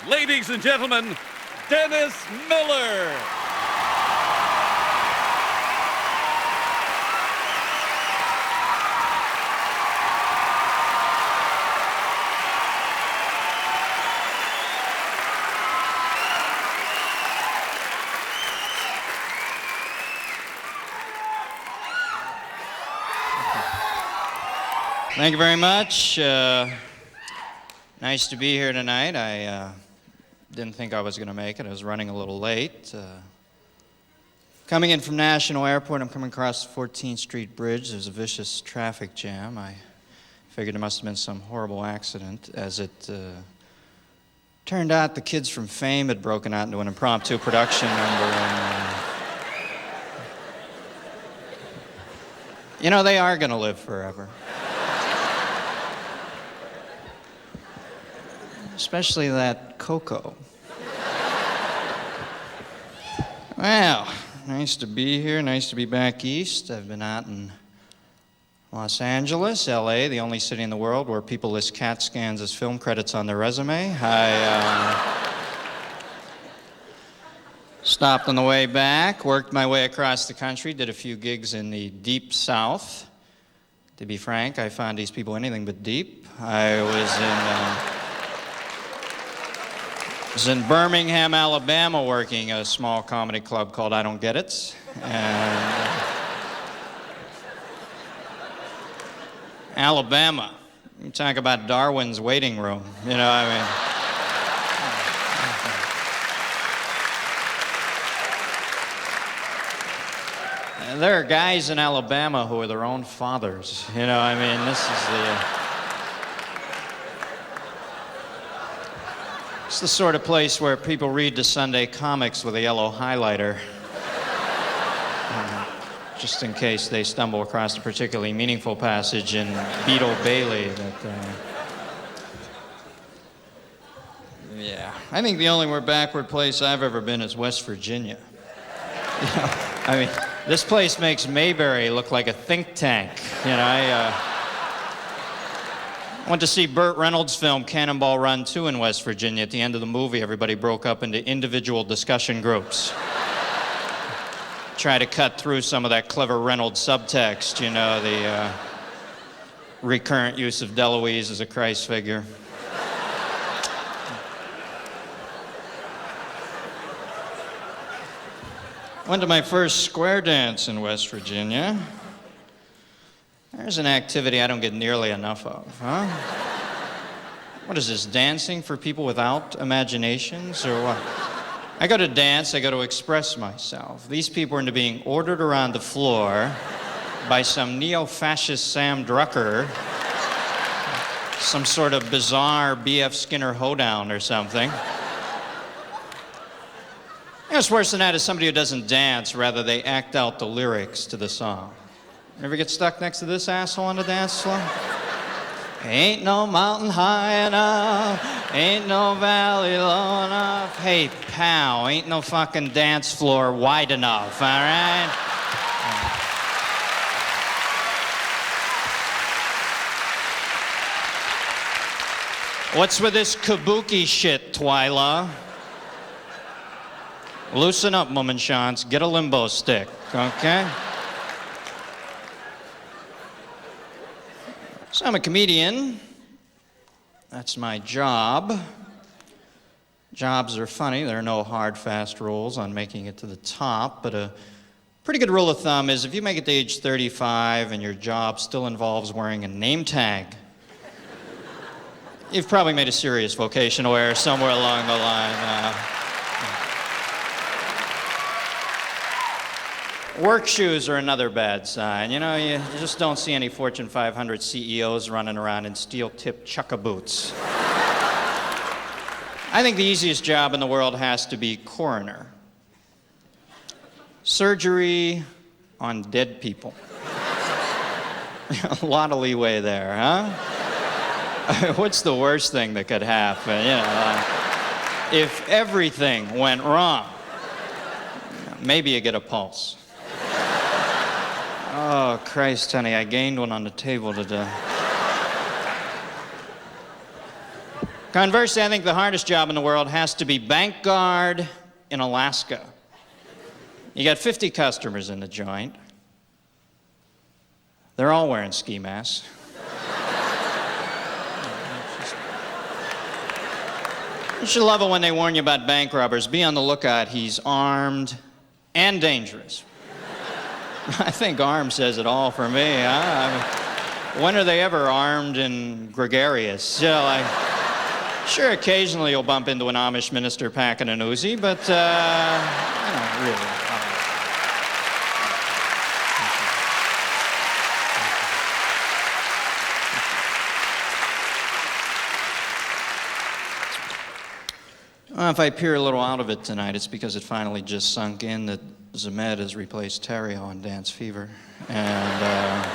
ladies and gentlemen, Dennis Miller. Thank you very much. Nice to be here tonight. I didn't think I was going to make it. I was running a little late. Coming in from National Airport, I'm coming across the 14th Street Bridge. There's a vicious traffic jam. I figured it must have been some horrible accident. As it turned out, the Kids from Fame had broken out into an impromptu production number. And, you know, they are going to live forever. Especially that Coco. Well, nice to be here, nice to be back east. I've been out in Los Angeles, LA, the only city in the world where people list CAT scans as film credits on their resume. I stopped on the way back, worked my way across the country, did a few gigs in the deep south. To be frank, I found these people anything but deep. I was in Birmingham, Alabama, working a small comedy club called I Don't Get It. And Alabama, you talk about Darwin's waiting room, you know, I mean. There are guys in Alabama who are their own fathers, you know, I mean, this is It's the sort of place where people read the Sunday comics with a yellow highlighter. Just in case they stumble across a particularly meaningful passage in Beetle Bailey that, yeah. I think the only more backward place I've ever been is West Virginia. You know, I mean, this place makes Mayberry look like a think tank. You know, I went to see Burt Reynolds' film Cannonball Run 2 in West Virginia. At the end of the movie, everybody broke up into individual discussion groups. Try to cut through some of that clever Reynolds subtext, you know, the recurrent use of Deloise as a Christ figure. Went to my first square dance in West Virginia. There's an activity I don't get nearly enough of, huh? What is this, dancing for people without imaginations, or what? I go to dance, I go to express myself. These people are into being ordered around the floor by some neo-fascist Sam Drucker, some sort of bizarre B.F. Skinner hoedown or something. You know, what's worse than that is somebody who doesn't dance, rather they act out the lyrics to the song. Ever get stuck next to this asshole on the dance floor? Ain't no mountain high enough, ain't no valley low enough. Hey, pal, ain't no fucking dance floor wide enough, all right? What's with this kabuki shit, Twyla? Loosen up, Mummenschanz. Get a limbo stick, okay? So I'm a comedian. That's my job. Jobs are funny. There are no hard, fast rules on making it to the top, but a pretty good rule of thumb is if you make it to age 35 and your job still involves wearing a name tag, you've probably made a serious vocational error somewhere along the line. Work shoes are another bad sign. You know, you just don't see any Fortune 500 CEOs running around in steel-tipped chukka boots. I think the easiest job in the world has to be coroner. Surgery on dead people. A lot of leeway there, huh? What's the worst thing that could happen? You know, if everything went wrong, maybe you get a pulse. Oh, Christ, honey, I gained one on the table today. Conversely, I think the hardest job in the world has to be bank guard in Alaska. You got 50 customers in the joint. They're all wearing ski masks. You should love it when they warn you about bank robbers. Be on the lookout. He's armed and dangerous. I think armed says it all for me. Huh? I mean, when are they ever armed and gregarious? You know, sure, occasionally you'll bump into an Amish minister packing an Uzi, but, really. If I peer a little out of it tonight, it's because it finally just sunk in that Zemed has replaced Terrio on Dance Fever. And,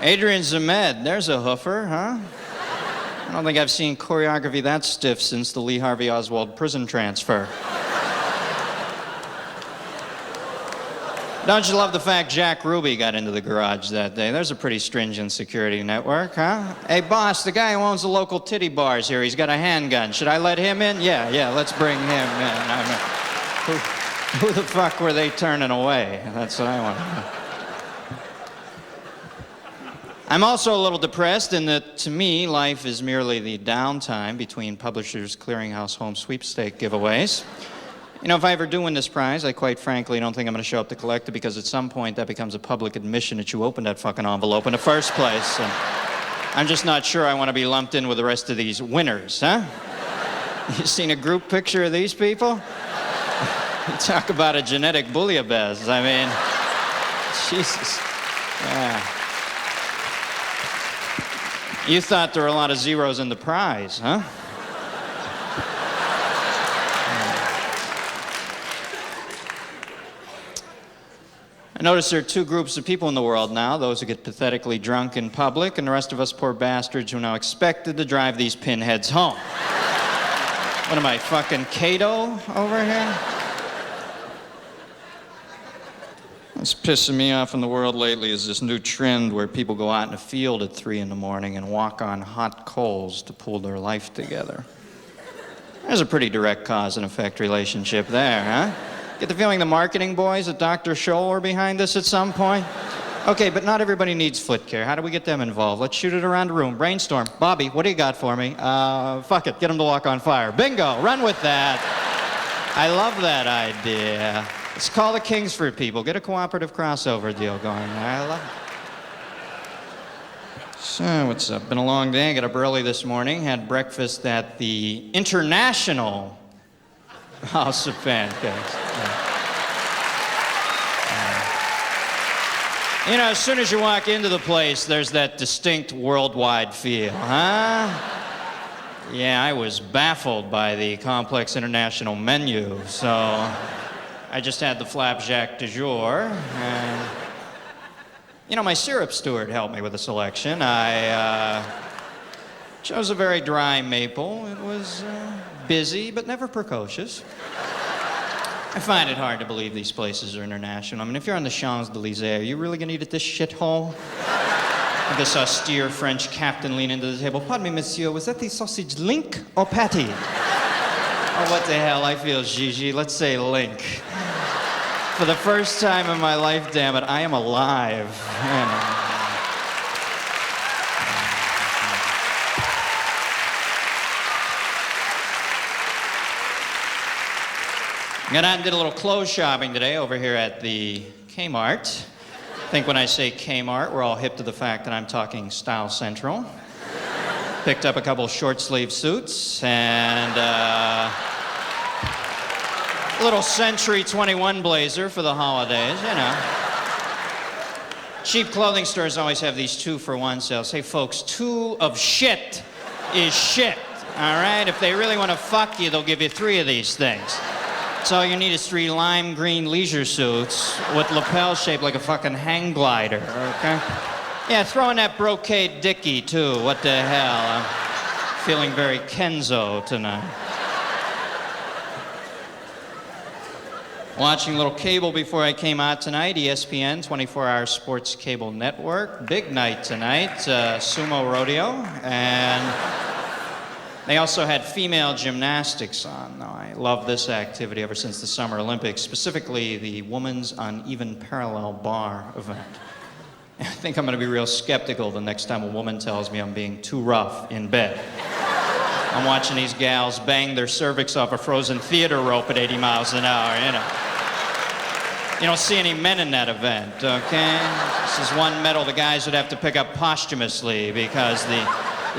Adrian Zemed, there's a hoofer, huh? I don't think I've seen choreography that stiff since the Lee Harvey Oswald prison transfer. Don't you love the fact Jack Ruby got into the garage that day? There's a pretty stringent security network, huh? Hey, boss, the guy who owns the local titty bars here, he's got a handgun. Should I let him in? Yeah, let's bring him in. I mean, who the fuck were they turning away? That's what I want to know. I'm also a little depressed in that, to me, life is merely the downtime between Publishers Clearinghouse Home Sweepstake giveaways. You know, if I ever do win this prize, I quite frankly don't think I'm going to show up to collect it because at some point that becomes a public admission that you opened that fucking envelope in the first place. And I'm just not sure I want to be lumped in with the rest of these winners, huh? You seen a group picture of these people? You talk about a genetic bouillabaisse. I mean, Jesus. Yeah. You thought there were a lot of zeros in the prize, huh? I notice there are two groups of people in the world now, those who get pathetically drunk in public, and the rest of us poor bastards who are now expected to drive these pinheads home. What am I, fucking Cato over here? What's pissing me off in the world lately is this new trend where people go out in a field at 3 in the morning and walk on hot coals to pull their life together. There's a pretty direct cause and effect relationship there, huh? Get the feeling the marketing boys at Dr. Scholl are behind this at some point? Okay, but not everybody needs foot care. How do we get them involved? Let's shoot it around the room. Brainstorm. Bobby, what do you got for me? Fuck it. Get them to walk on fire. Bingo. Run with that. I love that idea. Let's call the Kingsford people. Get a cooperative crossover deal going. I love it. So, what's up? Been a long day. I got up early this morning. Had breakfast at the International House of Pancakes. You know, as soon as you walk into the place, there's that distinct worldwide feel, huh? Yeah, I was baffled by the complex international menu, so I just had the flapjack du jour, and you know, my syrup steward helped me with the selection. I chose a very dry maple. It was busy, but never precocious. I find it hard to believe these places are international. I mean, if you're on the Champs-Élysées, are you really gonna eat at this shithole? And this austere French captain leaned into the table. Pardon me, monsieur, was that the sausage link or patty? Oh, what the hell, I feel Gigi. Let's say link. For the first time in my life, damn it, I am alive. Got out and did a little clothes shopping today over here at the Kmart. I think when I say Kmart, we're all hip to the fact that I'm talking Style Central. Picked up a couple short sleeve suits and a little Century 21 blazer for the holidays, you know. Cheap clothing stores always have these 2-for-1 sales. Hey folks, 2 of shit is shit, all right? If they really want to fuck you, they'll give you 3 of these things. So all you need is 3 lime green leisure suits with lapels shaped like a fucking hang glider, okay? Yeah, throw in that brocade dickie, too. What the hell? I'm feeling very Kenzo tonight. Watching a little cable before I came out tonight, ESPN, 24-hour sports cable network. Big night tonight, sumo rodeo. And they also had female gymnastics on. Now, I love this activity ever since the Summer Olympics, specifically the women's uneven parallel bar event. I think I'm going to be real skeptical the next time a woman tells me I'm being too rough in bed. I'm watching these gals bang their cervix off a frozen theater rope at 80 miles an hour, you know. You don't see any men in that event, okay? This is one medal the guys would have to pick up posthumously because the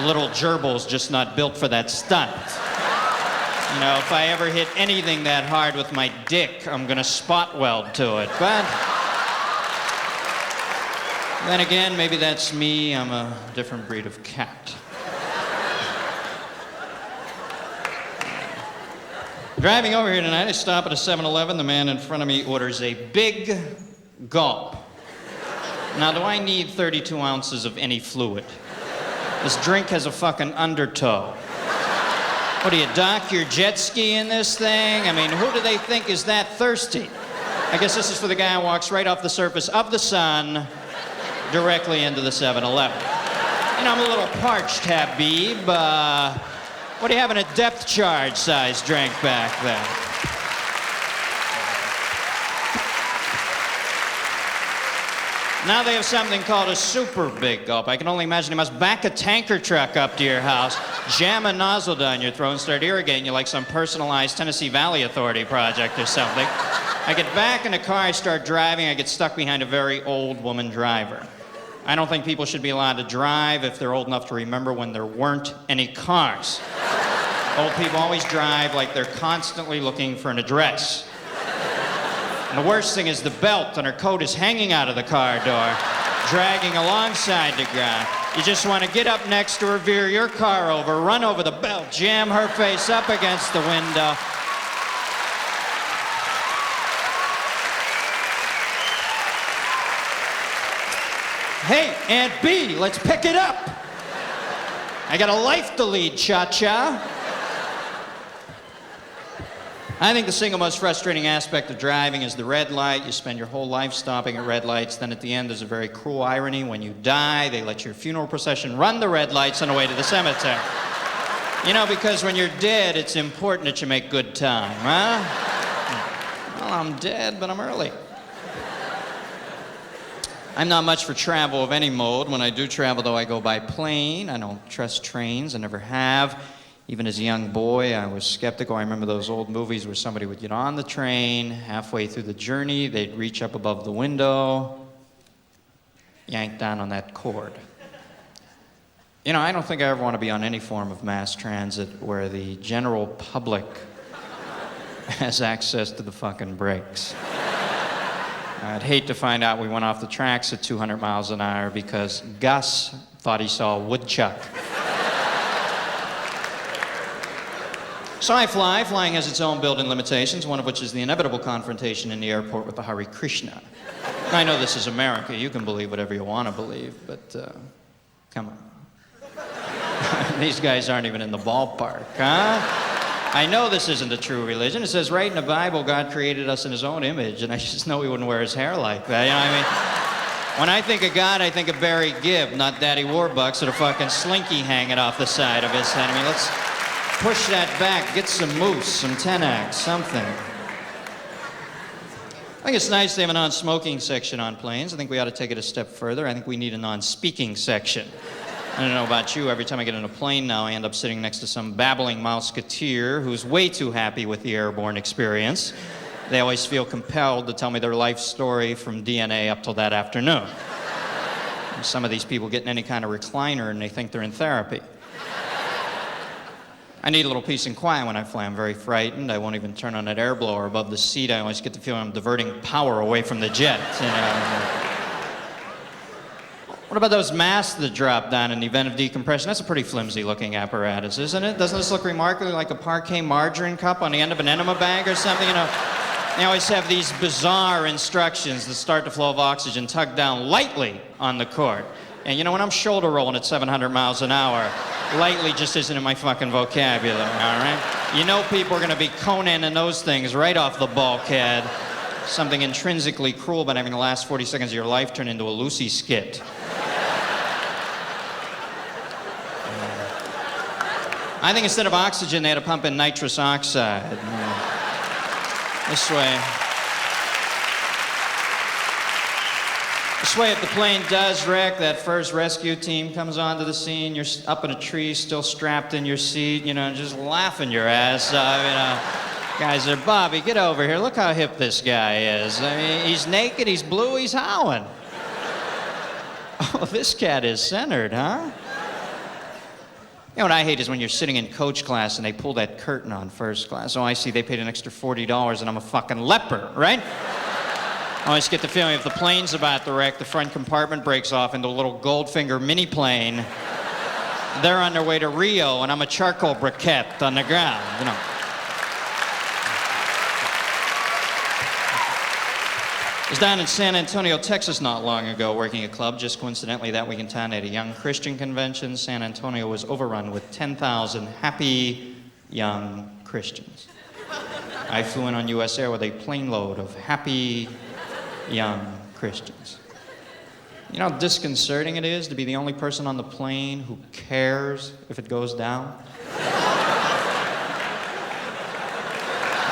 little gerbil's just not built for that stunt. You know, if I ever hit anything that hard with my dick, I'm gonna spot weld to it, but then again, maybe that's me. I'm a different breed of cat. Driving over here tonight, I stop at a 7-Eleven. The man in front of me orders a big gulp. Now, do I need 32 ounces of any fluid? This drink has a fucking undertow. What do you dock your jet ski in this thing? I mean, who do they think is that thirsty? I guess this is for the guy who walks right off the surface of the sun directly into the 7-Eleven. You know, I'm a little parched, Habib. What do you have in a depth charge size drink back there? Now they have something called a super big gulp. I can only imagine he must back a tanker truck up to your house, jam a nozzle down your throat, and start irrigating you like some personalized Tennessee Valley Authority project or something. I get back in the car, I start driving, I get stuck behind a very old woman driver. I don't think people should be allowed to drive if they're old enough to remember when there weren't any cars. Old people always drive like they're constantly looking for an address. And the worst thing is the belt on her coat is hanging out of the car door, dragging alongside the ground. You just want to get up next to her, veer your car over, run over the belt, jam her face up against the window. Hey, Aunt B, let's pick it up. I got a life to lead, cha-cha. I think the single most frustrating aspect of driving is the red light. You spend your whole life stopping at red lights. Then at the end, there's a very cruel irony. When you die, they let your funeral procession run the red lights on the way to the cemetery. You know, because when you're dead, it's important that you make good time, huh? Well, I'm dead, but I'm early. I'm not much for travel of any mode. When I do travel, though, I go by plane. I don't trust trains. I never have. Even as a young boy, I was skeptical. I remember those old movies where somebody would get on the train, halfway through the journey, they'd reach up above the window, yank down on that cord. You know, I don't think I ever want to be on any form of mass transit where the general public has access to the fucking brakes. I'd hate to find out we went off the tracks at 200 miles an hour because Gus thought he saw a woodchuck. So I fly. Flying has its own built-in limitations, one of which is the inevitable confrontation in the airport with the Hare Krishna. I know this is America. You can believe whatever you want to believe, but come on. These guys aren't even in the ballpark, huh? I know this isn't a true religion. It says right in the Bible, God created us in his own image, and I just know he wouldn't wear his hair like that, you know what I mean? When I think of God, I think of Barry Gibb, not Daddy Warbucks with a fucking slinky hanging off the side of his head. I mean, let's push that back, get some moose, some Tenax, something. I think it's nice they have a non-smoking section on planes. I think we ought to take it a step further. I think we need a non-speaking section. I don't know about you, every time I get in a plane now, I end up sitting next to some babbling Mouseketeer who's way too happy with the airborne experience. They always feel compelled to tell me their life story from DNA up till that afternoon. And some of these people get in any kind of recliner and they think they're in therapy. I need a little peace and quiet when I fly. I'm very frightened. I won't even turn on that air blower above the seat. I always get the feeling I'm diverting power away from the jet, you know. What about those masks that drop down in the event of decompression? That's a pretty flimsy looking apparatus, isn't it? Doesn't this look remarkably like a parquet margarine cup on the end of an enema bag or something? You know, they always have these bizarre instructions that start the flow of oxygen tugged down lightly on the cord. And you know, when I'm shoulder rolling at 700 miles an hour, lightly just isn't in my fucking vocabulary, all right? You know people are gonna be Conan and those things right off the bulkhead. Something intrinsically cruel about having the last 40 seconds of your life turn into a Lucy skit. I think instead of oxygen, they had to pump in nitrous oxide. This way. This way, if the plane does wreck, that first rescue team comes onto the scene, you're up in a tree, still strapped in your seat, you know, just laughing your ass off, you know. Guys are, Bobby, get over here. Look how hip this guy is. I mean, he's naked, he's blue, he's howling. Oh, this cat is centered, huh? You know what I hate is when you're sitting in coach class and they pull that curtain on first class. Oh, I see, they paid an extra $40 and I'm a fucking leper, right? I always get the feeling if the plane's about to wreck, the front compartment breaks off into a little Goldfinger mini plane. They're on their way to Rio and I'm a charcoal briquette on the ground, you know. I was down in San Antonio, Texas not long ago working a club. Just coincidentally, that week in town, they had a young Christian convention. San Antonio was overrun with 10,000 happy young Christians. I flew in on US Air with a plane load of happy young Christians. You know how disconcerting it is to be the only person on the plane who cares if it goes down?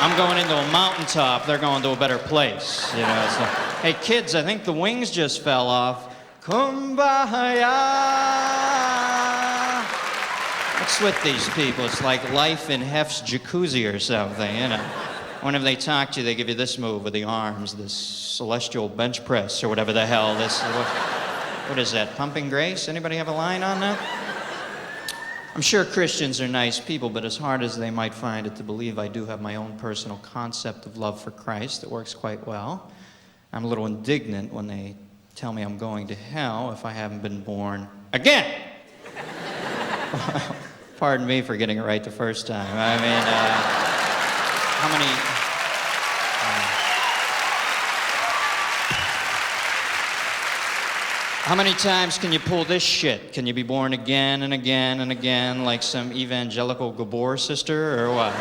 I'm going into a mountaintop, they're going to a better place. You know, it's like, hey kids, I think the wings just fell off. Kumbaya! What's with these people? It's like life in Hef's jacuzzi or something, you know. Whenever they talk to you, they give you this move with the arms, this celestial bench press or whatever the hell this, what is that, pumping grace? Anybody have a line on that? I'm sure Christians are nice people, but as hard as they might find it to believe, I do have my own personal concept of love for Christ that works quite well. I'm a little indignant when they tell me I'm going to hell if I haven't been born again. Pardon me for getting it right the first time. I mean, how many times can you pull this shit? Can you be born again and again and again like some evangelical Gabor sister or what?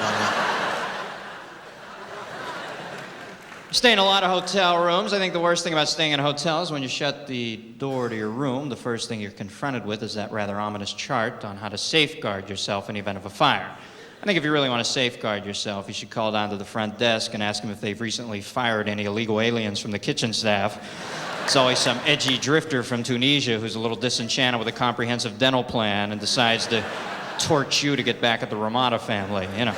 Stay in a lot of hotel rooms. I think the worst thing about staying in a hotel is when you shut the door to your room, the first thing you're confronted with is that rather ominous chart on how to safeguard yourself in the event of a fire. I think if you really want to safeguard yourself, you should call down to the front desk and ask them if they've recently fired any illegal aliens from the kitchen staff. It's always some edgy drifter from Tunisia who's a little disenchanted with a comprehensive dental plan and decides to torch you to get back at the Ramada family, you know.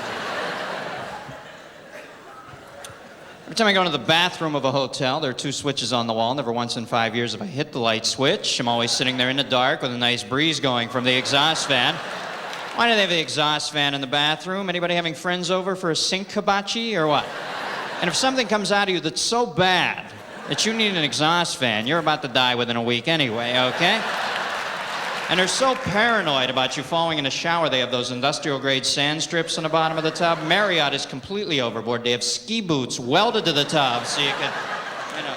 Every time I go into the bathroom of a hotel, there are 2 switches on the wall. Never once in 5 years have I hit the light switch. I'm always sitting there in the dark with a nice breeze going from the exhaust fan. Why do they have the exhaust fan in the bathroom? Anybody having friends over for a sink hibachi or what? And if something comes out of you that's so bad that you need an exhaust fan, you're about to die within a week anyway, okay? And they're so paranoid about you falling in a shower, they have those industrial-grade sand strips on the bottom of the tub. Marriott is completely overboard. They have ski boots welded to the tub so you can, you know,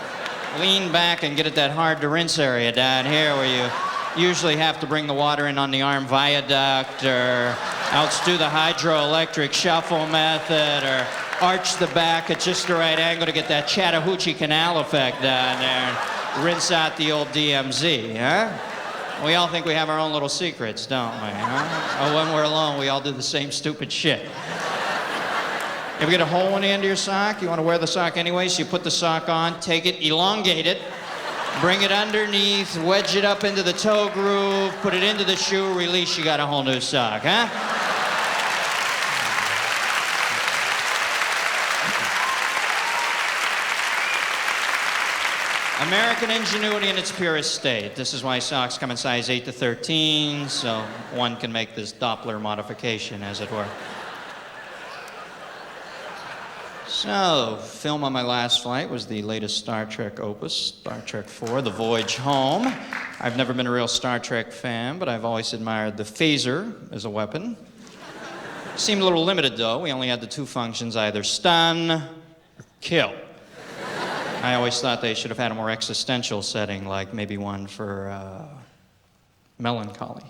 lean back and get at that hard-to-rinse area down here where you usually have to bring the water in on the arm viaduct or else do the hydroelectric shuffle method or arch the back at just the right angle to get that Chattahoochee Canal effect down there and rinse out the old DMZ, huh? We all think we have our own little secrets, don't we, huh? Oh, when we're alone, we all do the same stupid shit. You ever get a hole in the end of your sock? You want to wear the sock anyway, so you put the sock on, take it, elongate it, bring it underneath, wedge it up into the toe groove, put it into the shoe, release, you got a whole new sock, huh? American ingenuity in its purest state. This is why socks come in size 8 to 13, so one can make this Doppler modification, as it were. So, film on my last flight was the latest Star Trek opus, Star Trek IV, The Voyage Home. I've never been a real Star Trek fan, but I've always admired the phaser as a weapon. Seemed a little limited, though. We only had the 2 functions, either stun or kill. I always thought they should have had a more existential setting, like maybe one for melancholy.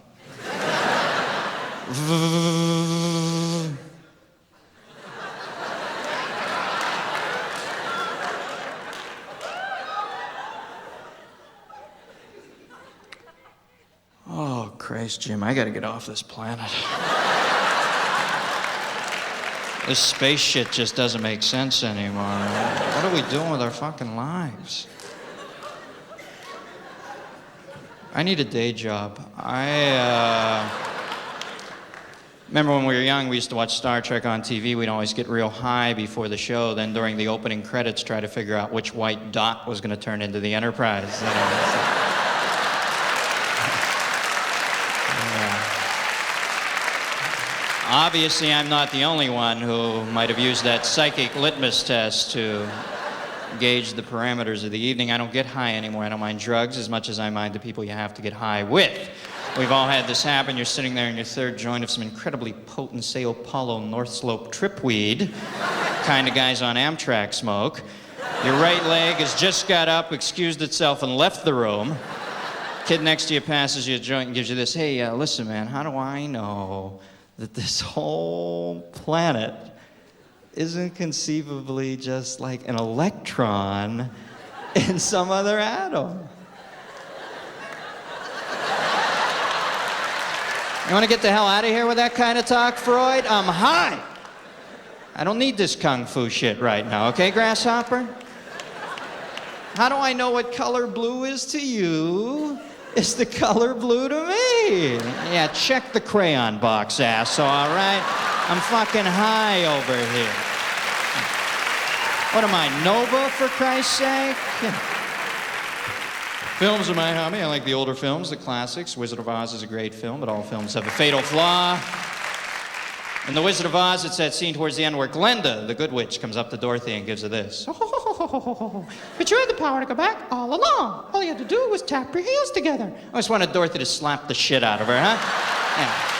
Oh, Christ, Jim, I gotta get off this planet. This space shit just doesn't make sense anymore. What are we doing with our fucking lives? I need a day job. Remember when we were young, we used to watch Star Trek on TV. We'd always get real high before the show. Then during the opening credits, try to figure out which white dot was going to turn into the Enterprise. You know? Obviously, I'm not the only one who might have used that psychic litmus test to gauge the parameters of the evening. I don't get high anymore. I don't mind drugs as much as I mind the people you have to get high with. We've all had this happen. You're sitting there in your third joint of some incredibly potent Sao Paulo North Slope tripweed, kind of guys on Amtrak smoke. Your right leg has just got up, excused itself, and left the room. Kid next to you passes you a joint and gives you this, hey, listen, man, how do I know that this whole planet isn't conceivably just like an electron in some other atom? You want to get the hell out of here with that kind of talk, Freud? I'm high. I don't need this kung fu shit right now, okay, Grasshopper? How do I know what color blue is to you? Is the color blue to me? Yeah, check the crayon box, ass, all right? I'm fucking high over here. What am I, Nova, for Christ's sake? Films are my hobby. I like the older films, the classics. Wizard of Oz is a great film, but all films have a fatal flaw. In The Wizard of Oz, it's that scene towards the end where Glinda, the good witch, comes up to Dorothy and gives her this. But you had the power to go back all along. All you had to do was tap your heels together. I just wanted Dorothy to slap the shit out of her, huh? Yeah.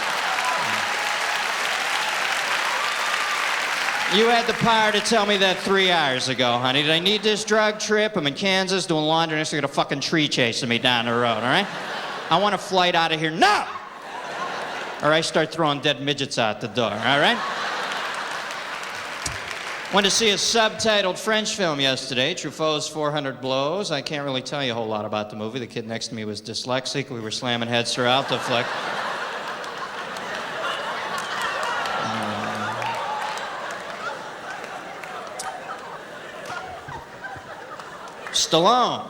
You had the power to tell me that 3 hours ago, honey. Did I need this drug trip? I'm in Kansas doing laundry, next thing I got a fucking tree chasing me down the road, all right? I want a flight out of here now! Or I start throwing dead midgets out the door, all right? Went to see a subtitled French film yesterday, Truffaut's 400 Blows. I can't really tell you a whole lot about the movie. The kid next to me was dyslexic. We were slamming heads throughout the flick. Stallone.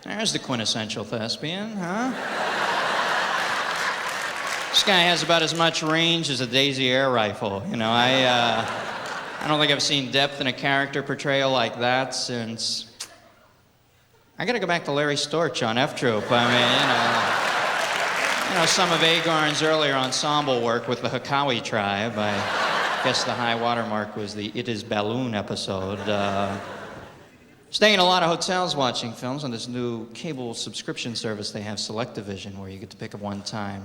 There's the quintessential thespian, huh? This guy has about as much range as a Daisy air rifle. You know, I don't think I've seen depth in a character portrayal like that since... I gotta go back to Larry Storch on F Troop. I mean, you know, some of Agorn's earlier ensemble work with the Hakawi tribe. I guess the high watermark was the It Is Balloon episode. Staying in a lot of hotels watching films on this new cable subscription service they have, Selectivision, where you get to pick a one-time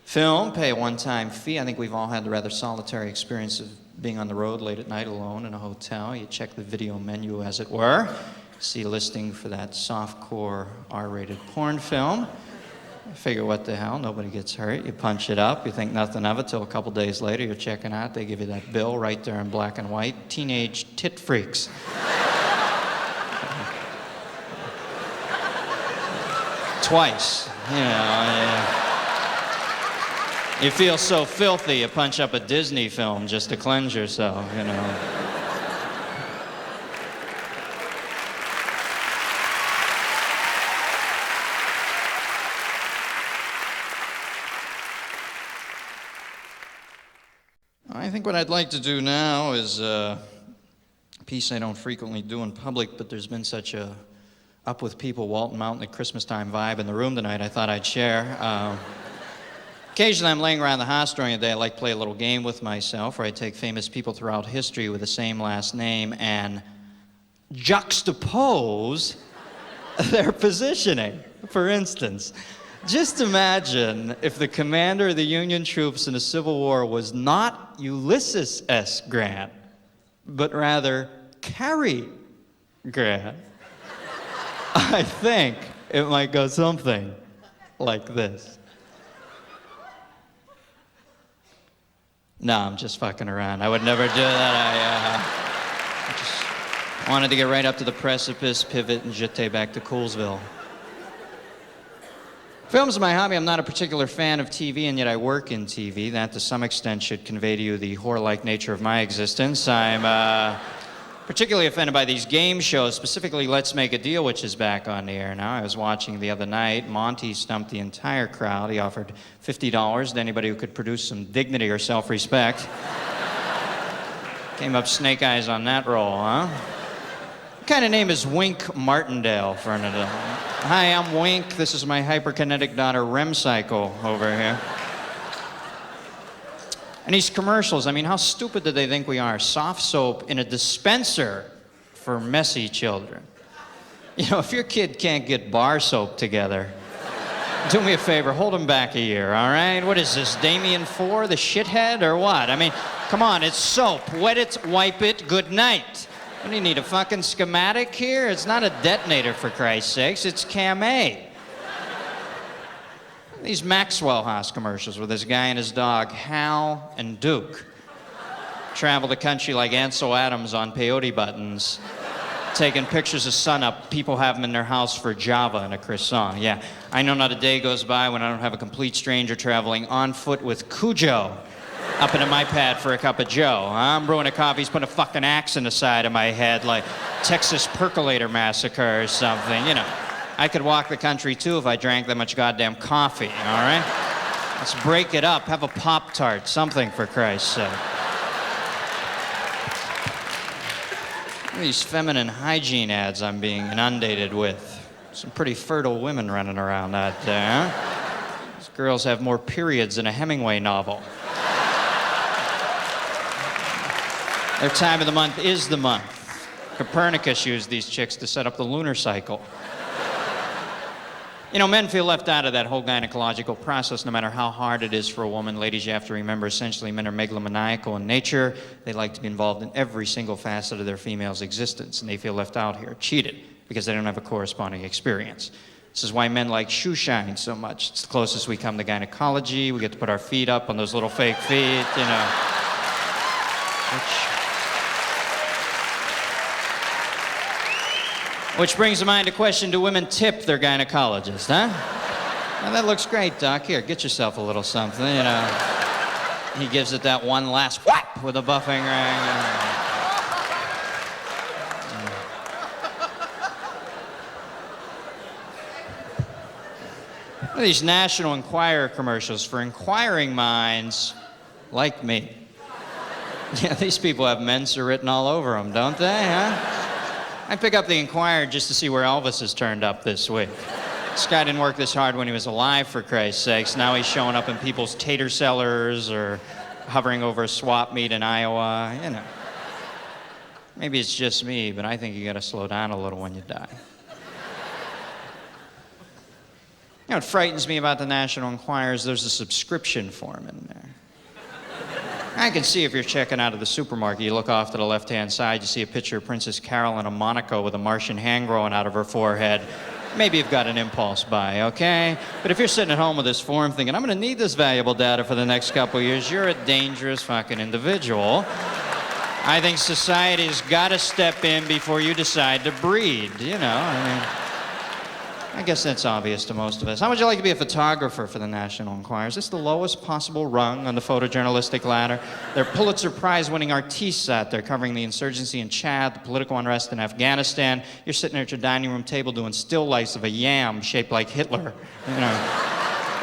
film, pay a one-time fee. I think we've all had the rather solitary experience of being on the road late at night alone in a hotel. You check the video menu, as it were, see a listing for that softcore R-rated porn film. You figure, what the hell, nobody gets hurt. You punch it up, you think nothing of it, till a couple days later you're checking out, they give you that bill right there in black and white, Teenage Tit Freaks. Twice, you know. You feel so filthy, you punch up a Disney film just to cleanse yourself, you know. I think what I'd like to do now is a piece I don't frequently do in public, but there's been such a up with people, Walton Mountain at Christmas time vibe in the room tonight I thought I'd share. Occasionally I'm laying around the house during the day. I like to play a little game with myself where I take famous people throughout history with the same last name and juxtapose their positioning. For instance, just imagine if the commander of the Union troops in the Civil War was not Ulysses S. Grant, but rather Cary Grant. I think it might go something like this. No, I'm just fucking around. I would never do that. I just wanted to get right up to the precipice, pivot, and jeter back to Coolsville. Film's my hobby. I'm not a particular fan of TV, and yet I work in TV. That, to some extent, should convey to you the whore-like nature of my existence. I'm particularly offended by these game shows, specifically Let's Make a Deal, which is back on the air now. I was watching the other night. Monty stumped the entire crowd. He offered $50 to anybody who could produce some dignity or self-respect. Came up snake eyes on that roll, huh? What kind of name is Wink Martindale for an adult? Hi, I'm Wink. This is my hyperkinetic daughter, Rem Cycle, over here. And these commercials, I mean, how stupid do they think we are? Soft soap in a dispenser for messy children. You know, if your kid can't get bar soap together, do me a favor, hold him back a year, all right? What is this, Damien 4, the shithead, or what? I mean, come on, it's soap. Wet it, wipe it, good night. What do you need, a fucking schematic here? It's not a detonator, for Christ's sakes, it's Cam-A. These Maxwell House commercials with this guy and his dog, Hal and Duke, travel the country like Ansel Adams on peyote buttons, taking pictures of sunup. People have them in their house for Java and a croissant. Yeah, I know not a day goes by when I don't have a complete stranger traveling on foot with Cujo up into my pad for a cup of joe. I'm brewing a coffee, he's putting a fucking axe in the side of my head like Texas Percolator Massacre or something, you know. I could walk the country, too, if I drank that much goddamn coffee, all right? Let's break it up. Have a Pop-Tart, something, for Christ's sake. These feminine hygiene ads I'm being inundated with. Some pretty fertile women running around out there, huh? These girls have more periods than a Hemingway novel. Their time of the month is the month. Copernicus used these chicks to set up the lunar cycle. You know, men feel left out of that whole gynecological process no matter how hard it is for a woman. Ladies, you have to remember, essentially, men are megalomaniacal in nature. They like to be involved in every single facet of their female's existence, and they feel left out here, cheated, because they don't have a corresponding experience. This is why men like shoe shine so much. It's the closest we come to gynecology. We get to put our feet up on those little fake feet, you know. Which brings to mind a question, do women tip their gynecologist, huh? Now, that looks great, Doc. Here, get yourself a little something, you know. He gives it that one last whap with a buffing ring. These National Enquirer commercials for inquiring minds like me. Yeah, these people have Mensa written all over them, don't they, huh? I pick up the Enquirer just to see where Elvis has turned up this week. This guy didn't work this hard when he was alive, for Christ's sakes. Now he's showing up in people's tater cellars or hovering over a swap meet in Iowa, you know. Maybe it's just me, but I think you gotta slow down a little when you die. You know what frightens me about the National Enquirer is there's a subscription form in there. I can see if you're checking out of the supermarket, you look off to the left-hand side, you see a picture of Princess Carol in a Monaco with a Martian hand growing out of her forehead. Maybe you've got an impulse buy, okay? But if you're sitting at home with this form thinking, I'm gonna need this valuable data for the next couple of years, you're a dangerous fucking individual. I think society's gotta step in before you decide to breed, you know, I mean, I guess that's obvious to most of us. How would you like to be a photographer for the National Enquirer? Is this the lowest possible rung on the photojournalistic ladder? There are Pulitzer Prize-winning artistes out there covering the insurgency in Chad, the political unrest in Afghanistan. You're sitting there at your dining room table doing still lifes of a yam shaped like Hitler. You know,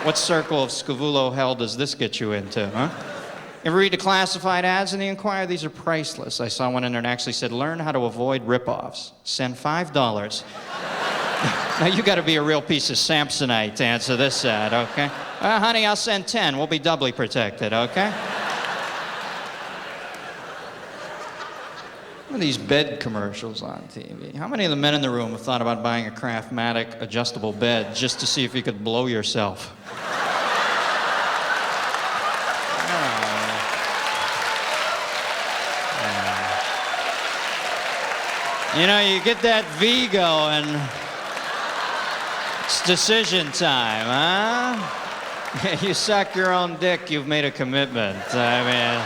what circle of Scavulo hell does this get you into, huh? Ever read the classified ads in the Enquirer? These are priceless. I saw one in there and actually said, learn how to avoid ripoffs. Send $5. Now, you got to be a real piece of Samsonite to answer this ad, okay? Honey, I'll send 10. We'll be doubly protected, okay? What are these bed commercials on TV? How many of the men in the room have thought about buying a Craftmatic adjustable bed just to see if you could blow yourself? You know, you get that V going. It's decision time, huh? You suck your own dick, you've made a commitment. I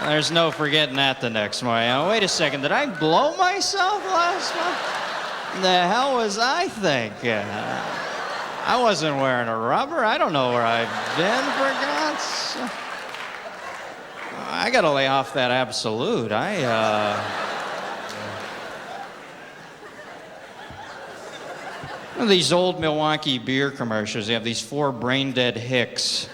mean, there's no forgetting that the next morning. Oh, wait a second, did I blow myself last month? The hell was I thinking? I wasn't wearing a rubber. I don't know where I've been, for God's sake. I gotta lay off that Absolute. These old Milwaukee beer commercials, you have these 4 brain-dead hicks.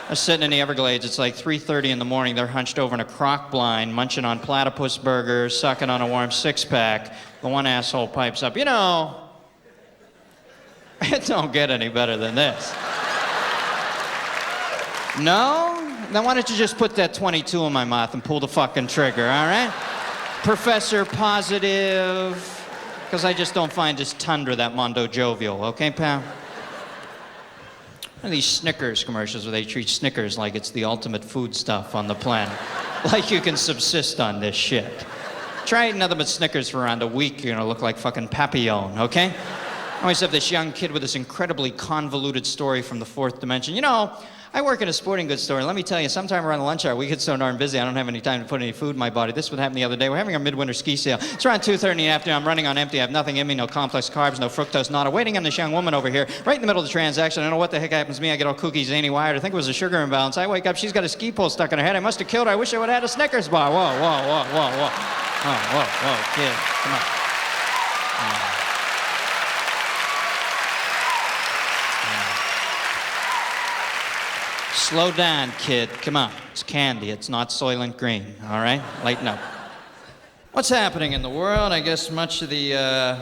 They're sitting in the Everglades, it's like 3:30 in the morning, they're hunched over in a crock blind, munching on platypus burgers, sucking on a warm six-pack. The one asshole pipes up, it don't get any better than this. No? Then why don't you just put that 22 in my mouth and pull the fucking trigger, all right? Professor Positive, because I just don't find this tundra that mondo jovial, okay, pal? One of these Snickers commercials where they treat Snickers like it's the ultimate food stuff on the planet. Like you can subsist on this shit. Try eating nothing but Snickers for around a week, you're gonna look like fucking Papillon, okay? I always have this young kid with this incredibly convoluted story from the 4th dimension. I work in a sporting goods store, and let me tell you, sometime around the lunch hour, we get so darn busy, I don't have any time to put any food in my body. This would happen the other day. We're having our midwinter ski sale. It's around 2:30 in the afternoon. I'm running on empty. I have nothing in me, no complex carbs, no fructose, nada. Waiting on this young woman over here, right in the middle of the transaction. I don't know what the heck happens to me. I get all kooky, zany, wired. I think it was a sugar imbalance. I wake up, she's got a ski pole stuck in her head. I must have killed her. I wish I would have had a Snickers bar. Whoa, whoa, whoa, whoa, whoa. Whoa, kid, come on. Slow down, kid. Come on. It's candy. It's not Soylent Green. All right? Lighten up. What's happening in the world? I guess much of the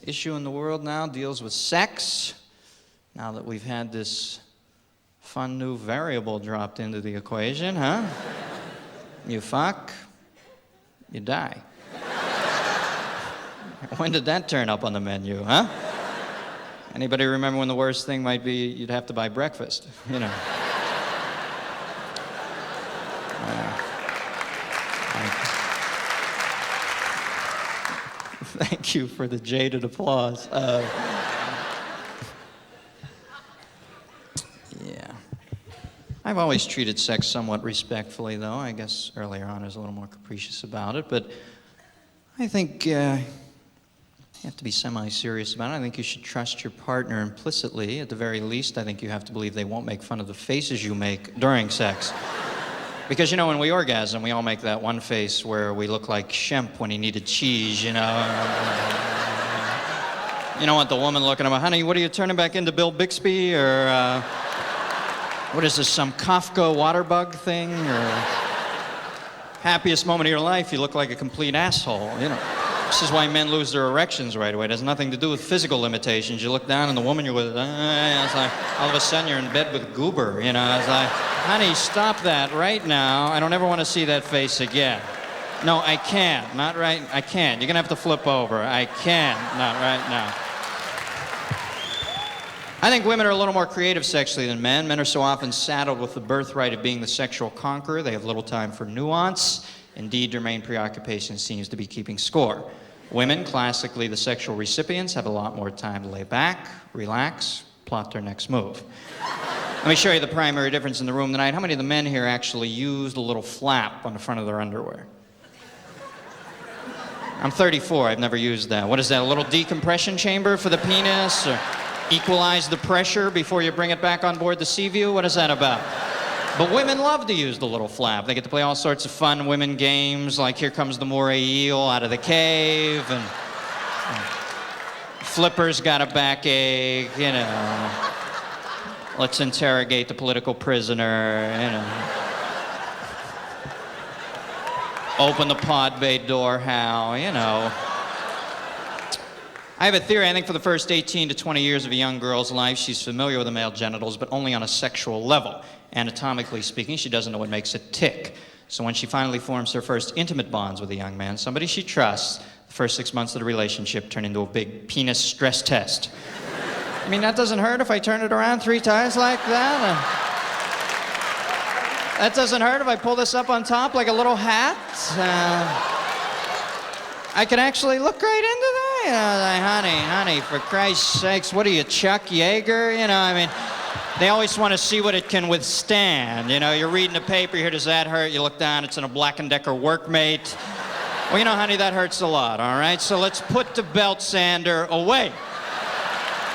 issue in the world now deals with sex. Now that we've had this fun new variable dropped into the equation, huh? You fuck, you die. When did that turn up on the menu, huh? Anybody remember when the worst thing might be you'd have to buy breakfast, Thank you for the jaded applause. Yeah. I've always treated sex somewhat respectfully, though. I guess earlier on I was a little more capricious about it, but I think you have to be semi-serious about it. I think you should trust your partner implicitly. At the very least, I think you have to believe they won't make fun of the faces you make during sex. Because, when we orgasm, we all make that one face where we look like Shemp when he needed cheese, You don't want the woman looking at him, honey, what are you turning back into Bill Bixby? Or, what is this, some Kafka water bug thing? Or, happiest moment of your life, you look like a complete asshole, This is why men lose their erections right away. It has nothing to do with physical limitations. You look down and the woman you're with, it's like, all of a sudden you're in bed with Goober, It's like, honey, stop that right now. I don't ever want to see that face again. No, I can't. Not right. I can't. You're going to have to flip over. I can't. Not right now. I think women are a little more creative sexually than men. Men are so often saddled with the birthright of being the sexual conqueror. They have little time for nuance. Indeed, their main preoccupation seems to be keeping score. Women, classically the sexual recipients, have a lot more time to lay back, relax, plot their next move. Let me show you the primary difference in the room tonight. How many of the men here actually used a little flap on the front of their underwear? I'm 34, I've never used that. What is that, a little decompression chamber for the penis? Or equalize the pressure before you bring it back on board the Seaview? What is that about? But women love to use the little flap. They get to play all sorts of fun women games, like Here Comes the Moray Eel out of the cave, and Flipper's got a backache, Let's interrogate the political prisoner, Open the pod bay door, Hal, I have a theory. I think for the first 18 to 20 years of a young girl's life, she's familiar with the male genitals, but only on a sexual level. Anatomically speaking, she doesn't know what makes it tick. So when she finally forms her first intimate bonds with a young man, somebody she trusts, the first 6 months of the relationship turn into a big penis stress test. I mean, that doesn't hurt if I turn it around 3 times like that? That doesn't hurt if I pull this up on top like a little hat? I can actually look right into that. You know, like, honey, for Christ's sakes, what are you, Chuck Yeager? You know, I mean, they always want to see what it can withstand. You know, you're reading the paper, you hear, does that hurt? You look down, it's in a Black & Decker Workmate. Well, you know, honey, that hurts a lot, all right? So let's put the belt sander away.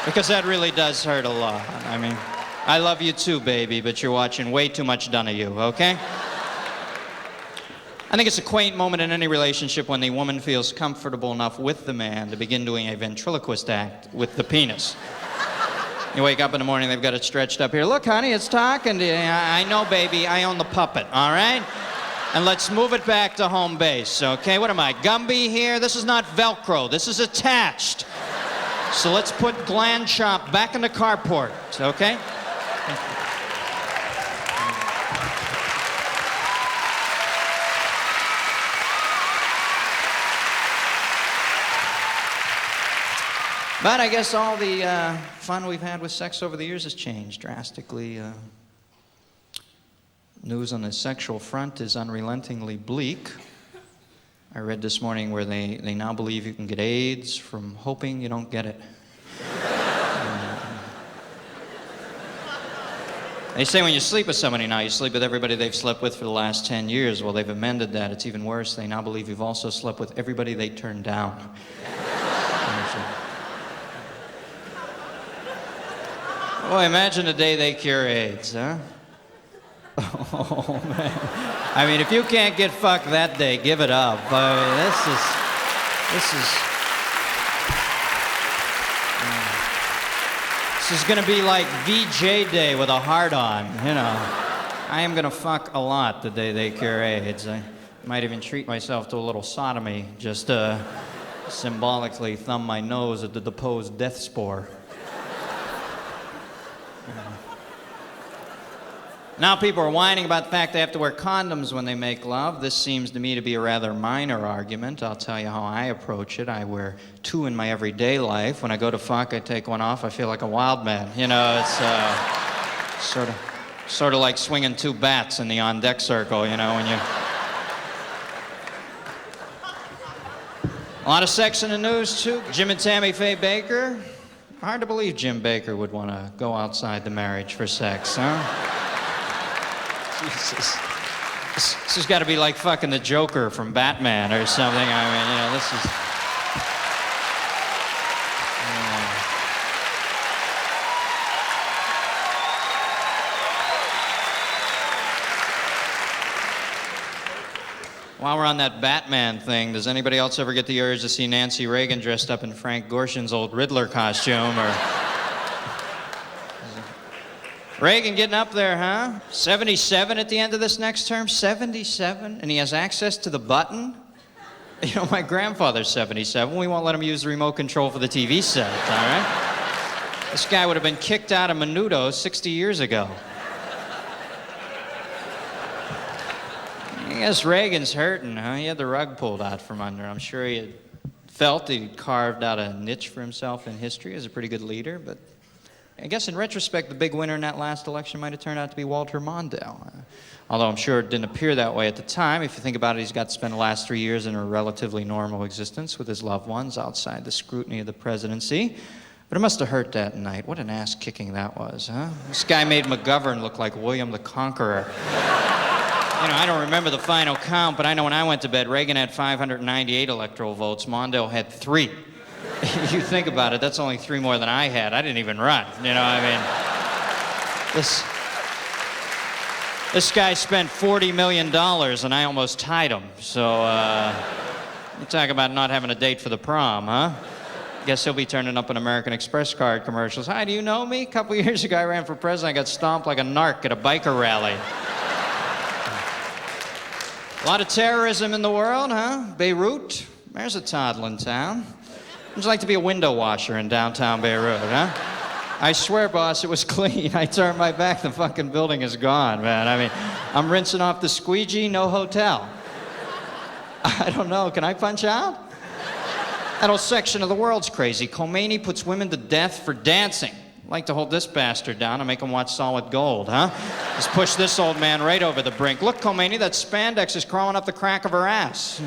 Because that really does hurt a lot. I mean, I love you too, baby, but you're watching way too much Donahue, okay? I think it's a quaint moment in any relationship when the woman feels comfortable enough with the man to begin doing a ventriloquist act with the penis. You wake up in the morning, they've got it stretched up here. Look, honey, it's talking to you. I know, baby, I own the puppet, all right? And let's move it back to home base, okay? What am I, Gumby here? This is not Velcro, this is attached. So let's put Gland Chop back in the carport, okay? But I guess all the fun we've had with sex over the years has changed drastically. News on the sexual front is unrelentingly bleak. I read this morning where they now believe you can get AIDS from hoping you don't get it. They say when you sleep with somebody now, you sleep with everybody they've slept with for the last 10 years. Well, they've amended that. It's even worse. They now believe you've also slept with everybody they turned down. Boy, imagine the day they cure AIDS, huh? Oh, man. I mean, if you can't get fucked that day, give it up. I mean, this is gonna be like VJ Day with a heart on, you know. I am gonna fuck a lot the day they cure AIDS. I might even treat myself to a little sodomy, just symbolically thumb my nose at the deposed death spore. Now people are whining about the fact they have to wear condoms when they make love. This seems to me to be a rather minor argument. I'll tell you how I approach it. I wear 2 in my everyday life. When I go to fuck, I take one off. I feel like a wild man. You know, it's sort of like swinging 2 bats in the on-deck circle, you know, when you... A lot of sex in the news, too. Jim and Tammy Faye Baker. Hard to believe Jim Baker would want to go outside the marriage for sex, huh? Jesus. This has got to be like fucking the Joker from Batman or something. I mean, you know, this is... While we're on that Batman thing, does anybody else ever get the urge to see Nancy Reagan dressed up in Frank Gorshin's old Riddler costume, or... Reagan getting up there, huh? 77 at the end of this next term? 77? And he has access to the button? You know, my grandfather's 77. We won't let him use the remote control for the TV set, all right? This guy would have been kicked out of Menudo 60 years ago. I guess Reagan's hurting, huh? He had the rug pulled out from under. I'm sure he had felt he'd carved out a niche for himself in history as a pretty good leader, but I guess in retrospect, the big winner in that last election might have turned out to be Walter Mondale. Although I'm sure it didn't appear that way at the time. If you think about it, he's got to spend the last 3 years in a relatively normal existence with his loved ones outside the scrutiny of the presidency. But it must have hurt that night. What an ass-kicking that was, huh? This guy made McGovern look like William the Conqueror. You know, I don't remember the final count, but I know when I went to bed, Reagan had 598 electoral votes. Mondale had 3. You think about it, that's only 3 more than I had. I didn't even run, you know, I mean... This guy spent $40 million, and I almost tied him. So, you talk about not having a date for the prom, huh? Guess he'll be turning up in American Express card commercials. Hi, do you know me? A couple years ago, I ran for president. I got stomped like a narc at a biker rally. A lot of terrorism in the world, huh? Beirut, there's a toddling town. How'd you like to be a window washer in downtown Beirut, huh? I swear, boss, it was clean. I turned my back, the fucking building is gone, man. I mean, I'm rinsing off the squeegee, no hotel. I don't know, can I punch out? That whole section of the world's crazy. Khomeini puts women to death for dancing. I'd like to hold this bastard down and make him watch Solid Gold, huh? Just push this old man right over the brink. Look, Khomeini, that spandex is crawling up the crack of her ass.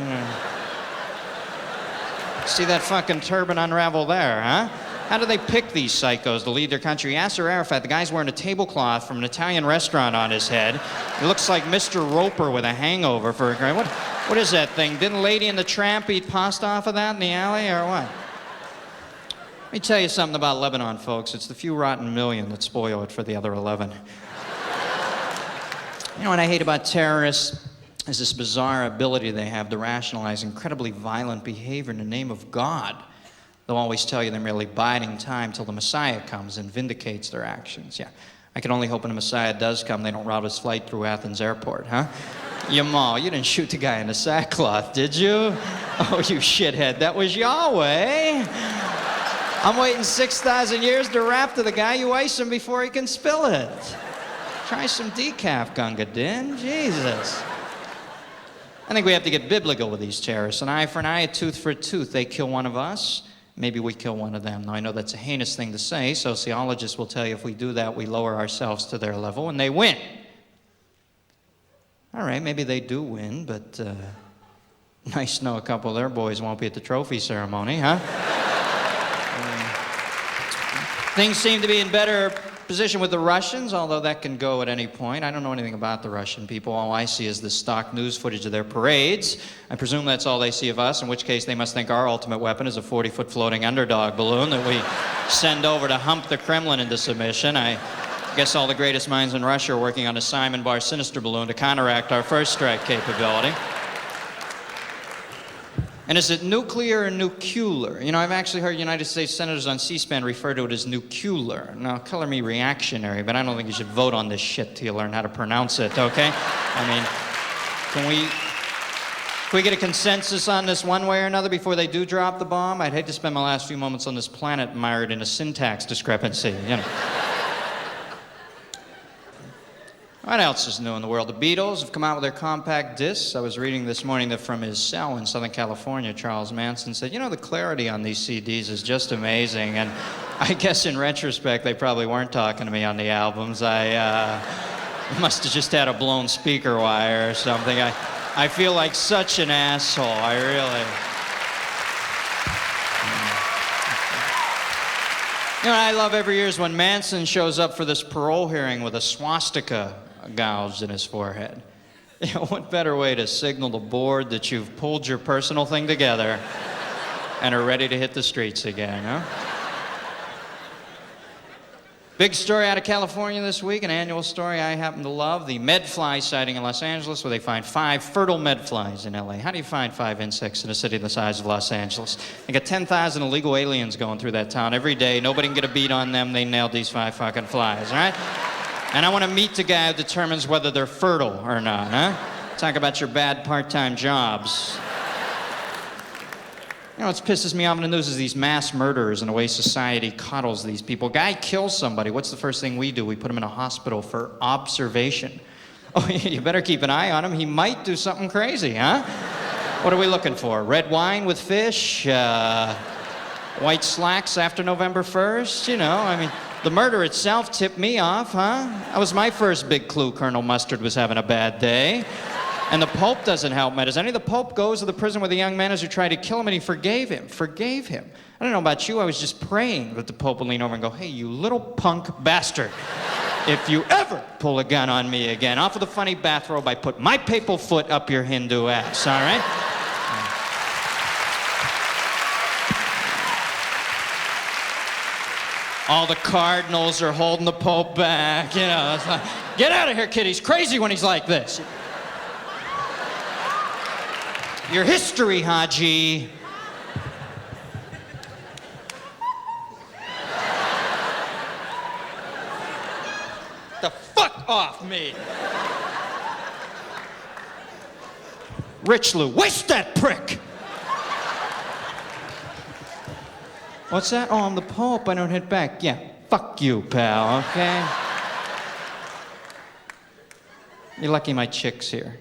See that fucking turban unravel there, huh? How do they pick these psychos to lead their country? Yasser Arafat, the guy's wearing a tablecloth from an Italian restaurant on his head. He looks like Mr. Roper with a hangover for a grand. What is that thing? Didn't Lady and the Tramp eat pasta off of that in the alley, or what? Let me tell you something about Lebanon, folks. It's the few rotten million that spoil it for the other 11. You know what I hate about terrorists is this bizarre ability they have to rationalize incredibly violent behavior in the name of God. They'll always tell you they're merely biding time till the Messiah comes and vindicates their actions. Yeah, I can only hope when the Messiah does come, they don't route his flight through Athens airport, huh? Yamal, you didn't shoot the guy in the sackcloth, did you? Oh, you shithead, that was Yahweh. I'm waiting 6,000 years to rap to the guy. You ice him before he can spill it. Try some decaf, Gunga Din. Jesus. I think we have to get biblical with these terrorists. An eye for an eye, a tooth for a tooth. They kill one of us, maybe we kill one of them. Now, I know that's a heinous thing to say. Sociologists will tell you if we do that, we lower ourselves to their level, and they win. All right, maybe they do win, but nice to know a couple of their boys won't be at the trophy ceremony, huh? Things seem to be in better position with the Russians, although that can go at any point. I don't know anything about the Russian people. All I see is the stock news footage of their parades. I presume that's all they see of us, in which case they must think our ultimate weapon is a 40-foot floating underdog balloon that we send over to hump the Kremlin into submission. I guess all the greatest minds in Russia are working on a Simon Bar Sinister balloon to counteract our first strike capability. And is it nuclear or nuclear? You know, I've actually heard United States senators on C-SPAN refer to it as nuclear. Now, color me reactionary, but I don't think you should vote on this shit till you learn how to pronounce it, okay? I mean, can we get a consensus on this one way or another before they do drop the bomb? I'd hate to spend my last few moments on this planet mired in a syntax discrepancy, you know. What else is new in the world? The Beatles have come out with their compact discs. I was reading this morning that from his cell in Southern California, Charles Manson said, you know, the clarity on these CDs is just amazing. And I guess in retrospect, they probably weren't talking to me on the albums. I must have just had a blown speaker wire or something. I feel like such an asshole. I really... You know what I love every year is when Manson shows up for this parole hearing with a swastika gouged in his forehead. You know, what better way to signal the board that you've pulled your personal thing together and are ready to hit the streets again, huh? Big story out of California this week, an annual story I happen to love, the medfly sighting in Los Angeles, where they find 5 fertile medflies in LA. How do you find 5 insects in a city the size of Los Angeles? They got 10,000 illegal aliens going through that town every day. Nobody can get a beat on them. They nailed these 5 fucking flies, all right? And I want to meet the guy who determines whether they're fertile or not, huh? Talk about your bad part-time jobs. You know, what pisses me off in the news is these mass murderers and the way society coddles these people. Guy kills somebody, what's the first thing we do? We put him in a hospital for observation. Oh, you better keep an eye on him. He might do something crazy, huh? What are we looking for? Red wine with fish? White slacks after November 1st? You know, I mean, the murder itself tipped me off, huh? That was my first big clue Colonel Mustard was having a bad day. And the Pope doesn't help matters any. The Pope goes to the prison where the young man is who tried to kill him, and he forgave him. Forgave him. I don't know about you, I was just praying that the Pope would lean over and go, hey, you little punk bastard. If you ever pull a gun on me again, off of the funny bathrobe, I put my papal foot up your Hindu ass, all right? All the cardinals are holding the Pope back, you know. It's like, get out of here, kid. He's crazy when he's like this. Your history, Haji. The fuck off me. Rich Lou, waste that prick. What's that? Oh, I'm the Pope. I don't hit back. Yeah, fuck you, pal, okay? You're lucky my chick's here.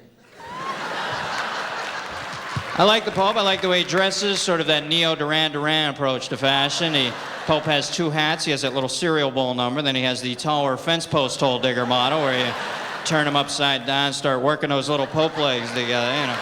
I like the Pope. I like the way he dresses, sort of that Neo-Duran Duran approach to fashion. The Pope has 2 hats. He has that little cereal bowl number. Then he has the taller fence post hole digger model where you turn them upside down, start working those little Pope legs together, you know.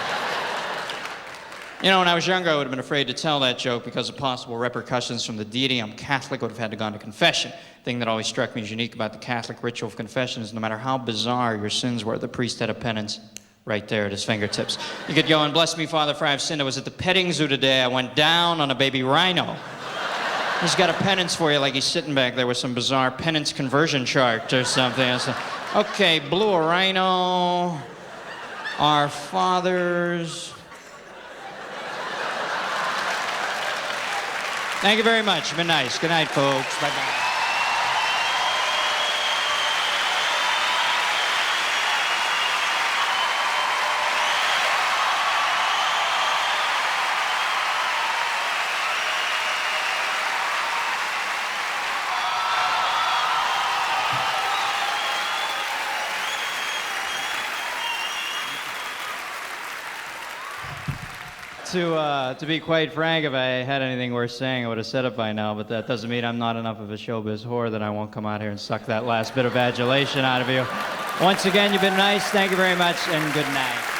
You know, when I was younger, I would have been afraid to tell that joke because of possible repercussions from the deity. I'm Catholic, would have had to go to confession. The thing that always struck me as unique about the Catholic ritual of confession is no matter how bizarre your sins were, the priest had a penance right there at his fingertips. You could go and bless me, Father, for I have sinned. I was at the petting zoo today. I went down on a baby rhino. He's got a penance for you, like he's sitting back there with some bizarre penance conversion chart or something. I was like, okay, blew a rhino, our fathers. Thank you very much. Been nice. Good night, folks. Bye-bye. To be quite frank, if I had anything worth saying, I would have said it by now, but that doesn't mean I'm not enough of a showbiz whore that I won't come out here and suck that last bit of adulation out of you. Once again, you've been nice. Thank you very much, and good night.